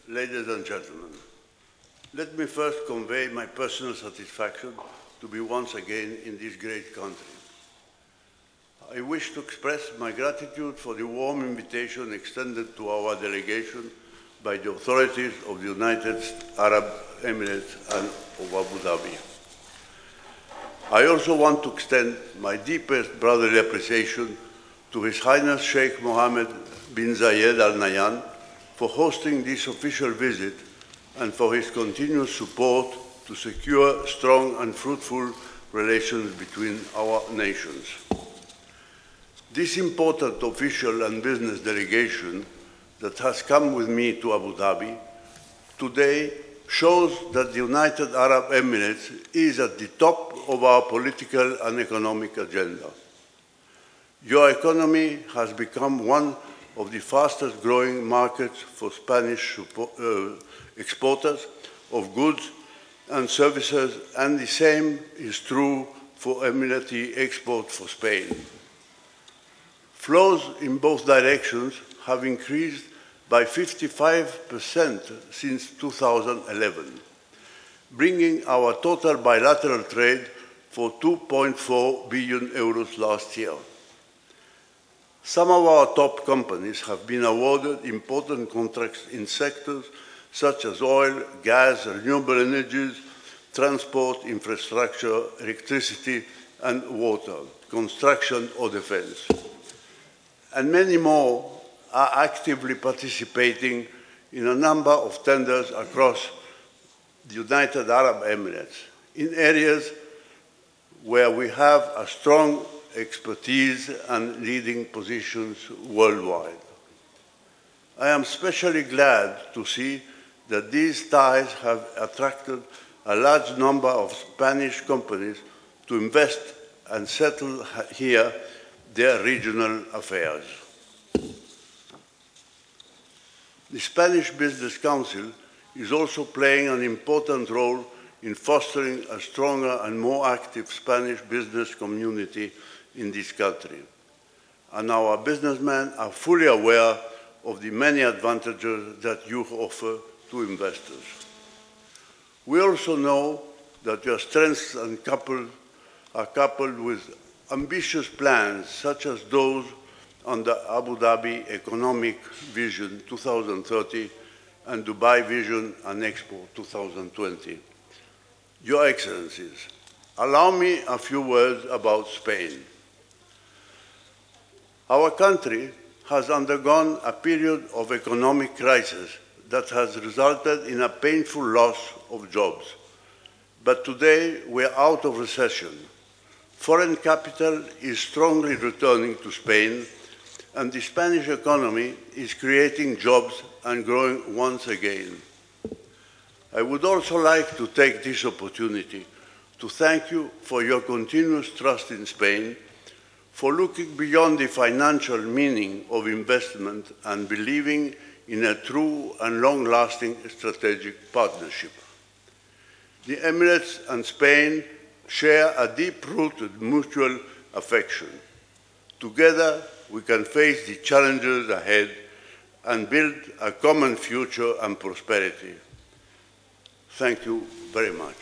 Ladies and gentlemen, let me first convey my personal satisfaction to be once again in this great country. I wish to express my gratitude for the warm invitation extended to our delegation by the authorities of the United Arab Emirates and of Abu Dhabi. I also want to extend my deepest brotherly appreciation to His Highness Sheikh Mohammed bin Zayed Al Nahyan for hosting this official visit and for his continued support to secure strong and fruitful relations between our nations. This important official and business delegation that has come with me to Abu Dhabi today shows that the United Arab Emirates is at the top of our political and economic agenda. Your economy has become one of the fastest growing markets for Spanish exporters of goods and services, and the same is true for Emirati export for Spain. Flows in both directions have increased by 55% since 2011, bringing our total bilateral trade for 2.4 billion euros last year. Some of our top companies have been awarded important contracts in sectors such as oil, gas, renewable energies, transport, infrastructure, electricity and water, construction or defense. And many more are actively participating in a number of tenders across the United Arab Emirates in areas where we have a strong expertise and leading positions worldwide. I am especially glad to see that these ties have attracted a large number of Spanish companies to invest and settle here their regional affairs. The Spanish Business Council is also playing an important role in fostering a stronger and more active Spanish business community in this country. And our businessmen are fully aware of the many advantages that you offer to investors. We also know that your strengths are coupled with ambitious plans such as those on the Abu Dhabi Economic Vision 2030 and Dubai Vision and Expo 2020. Your Excellencies, allow me a few words about Spain. Our country has undergone a period of economic crisis that has resulted in a painful loss of jobs. But today we are out of recession. Foreign capital is strongly returning to Spain, and the Spanish economy is creating jobs and growing once again. I would also like to take this opportunity to thank you for your continuous trust in Spain, for looking beyond the financial meaning of investment and believing in a true and long-lasting strategic partnership. The Emirates and Spain share a deep-rooted mutual affection. Together, we can face the challenges ahead and build a common future and prosperity. Thank you very much.